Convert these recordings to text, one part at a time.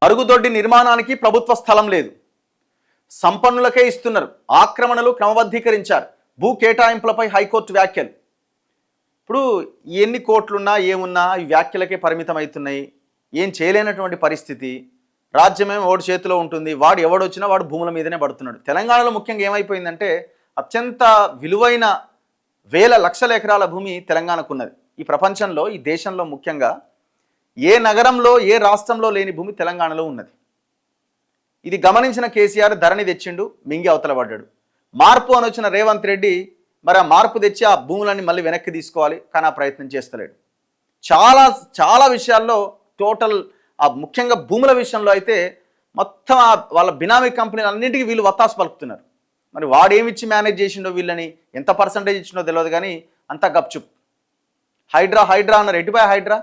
మరుగుదొడ్డి నిర్మాణానికి ప్రభుత్వ స్థలం లేదు, సంపన్నులకే ఇస్తున్నారు, ఆక్రమణలు క్రమబద్ధీకరించారు, భూ కేటాయింపులపై హైకోర్టు వ్యాఖ్యలు. ఇప్పుడు ఎన్ని కోట్లున్నా ఏమున్నా ఈ వ్యాఖ్యలకే పరిమితం అవుతున్నాయి. ఏం చేయలేనటువంటి పరిస్థితి. రాజ్యమేమో ఓడి చేతిలో ఉంటుంది, వాడు ఎవడొచ్చినా వాడు భూముల మీదనే పడుతున్నాడు. తెలంగాణలో ముఖ్యంగా ఏమైపోయిందంటే అత్యంత విలువైన వేల లక్షల ఎకరాల భూమి తెలంగాణకు ఉన్నది. ఈ ప్రపంచంలో, ఈ దేశంలో ముఖ్యంగా ఏ నగరంలో ఏ రాష్ట్రంలో లేని భూమి తెలంగాణలో ఉన్నది. ఇది గమనించిన కేసీఆర్ ధరణి తెచ్చిండు, మింగి అవతల పడ్డాడు. మార్పు అని వచ్చిన రేవంత్ రెడ్డి మరి ఆ మార్పు తెచ్చి ఆ భూములన్నీ మళ్ళీ వెనక్కి తీసుకోవాలి, కానీ ఆ ప్రయత్నం చేస్తలేడు. చాలా చాలా విషయాల్లో టోటల్ ముఖ్యంగా భూముల విషయంలో అయితే మొత్తం వాళ్ళ బినామీ కంపెనీలు అన్నింటికీ వీళ్ళు వత్తాసు పలుకుతున్నారు. మరి వాడేమిచ్చి మేనేజ్ చేసిండో వీళ్ళని, ఎంత పర్సంటేజ్ ఇచ్చిండో తెలియదు, కానీ అంతా గప్చుప్. హైడ్రా హైడ్రా అన్నారు, ఎటుపై హైడ్రా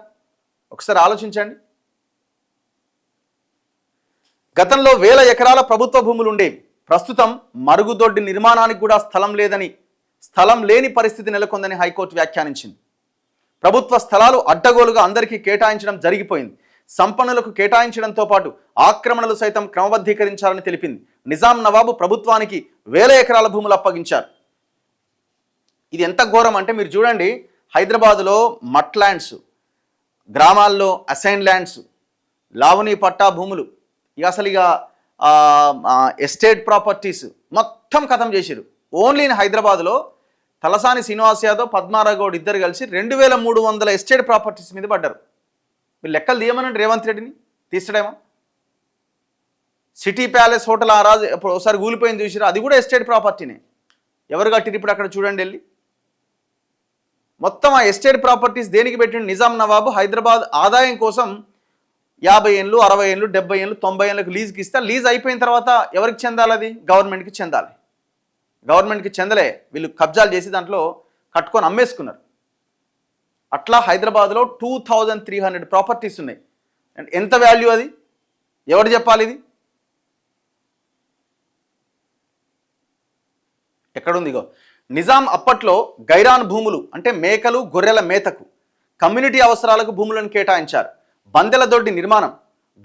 ఒకసారి ఆలోచించండి. గతంలో వేల ఎకరాల ప్రభుత్వ భూములు ఉండేవి. ప్రస్తుతం మరుగుదొడ్డి నిర్మాణానికి కూడా స్థలం లేని పరిస్థితి నెలకొందని హైకోర్టు వ్యాఖ్యానించింది. ప్రభుత్వ స్థలాలు అడ్డగోలుగా అందరికీ కేటాయించడం జరిగిపోయింది. సంపన్నులకు కేటాయించడంతో పాటు ఆక్రమణలు సైతం క్రమబద్ధీకరించాలని తెలిపింది. నిజాం నవాబు ప్రభుత్వానికి వేల ఎకరాల భూములు అప్పగించారు. ఇది ఎంత ఘోరం అంటే మీరు చూడండి, హైదరాబాదులో మట్ ల్యాండ్స్, గ్రామాల్లో అసైన్ ల్యాండ్స్, లావణీ పట్టా భూములు, అసలు ఎస్టేట్ ప్రాపర్టీస్ మొత్తం ఖతం చేశారు. ఓన్లీ ఇన్ హైదరాబాద్లో తలసాని శ్రీనివాస్ యాదవ్, పద్మారావు గౌడ్ ఇద్దరు కలిసి 2300 ఎస్టేట్ ప్రాపర్టీస్ మీద పడ్డారు. మీరు లెక్కలు తీయమనండి రేవంత్ రెడ్డిని, తీస్తాడేమో. సిటీ ప్యాలెస్ హోటల్ ఆ రాజు ఒకసారి కూలిపోయింది చూసిరా, అది కూడా ఎస్టేట్ ప్రాపర్టీనే. ఎవరు కట్టిరు ఇప్పుడు అక్కడ చూడండి వెళ్ళి. మొత్తం ఆ ఎస్టేట్ ప్రాపర్టీస్ దేనికి పెట్టిండు నిజాం నవాబు? హైదరాబాద్ ఆదాయం కోసం 50 ఏళ్ళు, 60 ఏళ్ళు, 70 ఏళ్ళు, 90 ఏళ్ళకు లీజుకి ఇస్తే లీజ్ అయిపోయిన తర్వాత ఎవరికి చెందాలి? అది గవర్నమెంట్కి చెందాలి. గవర్నమెంట్కి చెందలే, వీళ్ళు కబ్జాలు చేసి దాంట్లో కట్టుకొని అమ్మేసుకున్నారు. అట్లా హైదరాబాద్లో 2300 ప్రాపర్టీస్ ఉన్నాయి. ఎంత వాల్యూ అది? ఎవరు చెప్పాలి? ఇది ఎక్కడుంది? ఇగో నిజాం అప్పట్లో గైరాన్ భూములు అంటే మేకలు గొర్రెల మేతకు, కమ్యూనిటీ అవసరాలకు భూములను కేటాయించారు. బందెల దొడ్డి నిర్మాణం,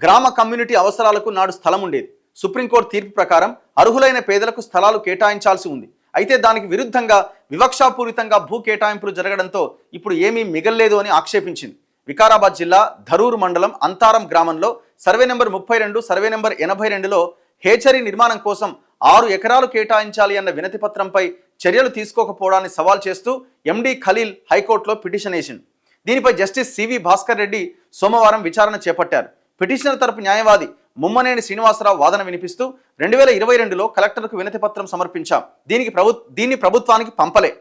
గ్రామ కమ్యూనిటీ అవసరాలకు నాడు స్థలం ఉండేది. సుప్రీంకోర్టు తీర్పు ప్రకారం అర్హులైన పేదలకు స్థలాలు కేటాయించాల్సి ఉంది. అయితే దానికి విరుద్ధంగా వివక్షాపూరితంగా భూ కేటాయింపులు జరగడంతో ఇప్పుడు ఏమీ మిగల్లేదు అని ఆక్షేపించింది. వికారాబాద్ జిల్లా ధరూర్ మండలం అంతారం గ్రామంలో సర్వే నెంబర్ 32, సర్వే నెంబర్ 82లో హేచరీ నిర్మాణం కోసం 6 ఎకరాలు కేటాయించాలి అన్న వినతి పత్రంపై చర్యలు తీసుకోకపోవడాన్ని సవాల్ చేస్తూ ఎండి ఖలీల్ హైకోర్టులో పిటిషన్ వేసింది. దీనిపై జస్టిస్ సివి భాస్కర్ రెడ్డి సోమవారం విచారణ చేపట్టారు. పిటిషనర్ తరపు న్యాయవాది ముమ్మనేని శ్రీనివాసరావు వాదన వినిపిస్తూ 2022లో కలెక్టర్కు వినతి పత్రం సమర్పించాం. దీన్ని ప్రభుత్వానికి పంపలే.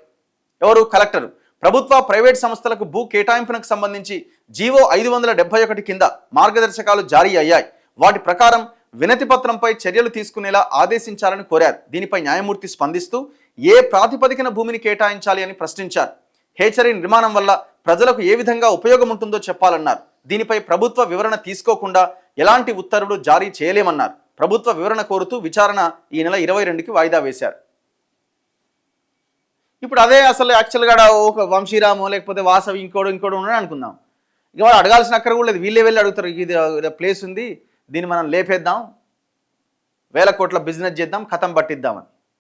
ఎవరు? కలెక్టర్. ప్రభుత్వ ప్రైవేట్ సంస్థలకు భూ కేటాయింపునకు సంబంధించి జీవో 571 కింద మార్గదర్శకాలు జారీ అయ్యాయి. వాటి ప్రకారం వినతి పత్రంపై చర్యలు తీసుకునేలా ఆదేశించాలని కోరారు. దీనిపై న్యాయమూర్తి స్పందిస్తూ ఏ ప్రాతిపదికన భూమిని కేటాయించాలి అని ప్రశ్నించారు. హేచరీ నిర్మాణం వల్ల ప్రజలకు ఏ విధంగా ఉపయోగం ఉంటుందో చెప్పాలన్నారు. దీనిపై ప్రభుత్వ వివరణ తీసుకోకుండా ఎలాంటి ఉత్తర్వులు జారీ చేయలేమన్నారు. ప్రభుత్వ వివరణ కోరుతూ విచారణ ఈ నెల 22కి వాయిదా వేశారు. ఇప్పుడు అదే అసలు యాక్చువల్గా ఒక వంశీరామో లేకపోతే వాసవి ఇంకోడు ఉన్నాడు అనుకుందాం. ఇక వాడు అడగాల్సిన అక్కడ కూడా లేదు, వీళ్ళే వెళ్ళి అడుగుతారు. ఇది ప్లేస్ ఉంది, దీన్ని మనం లేపేద్దాం, 1000 కోట్ల బిజినెస్ చేద్దాం, కథం పట్టిద్దామని.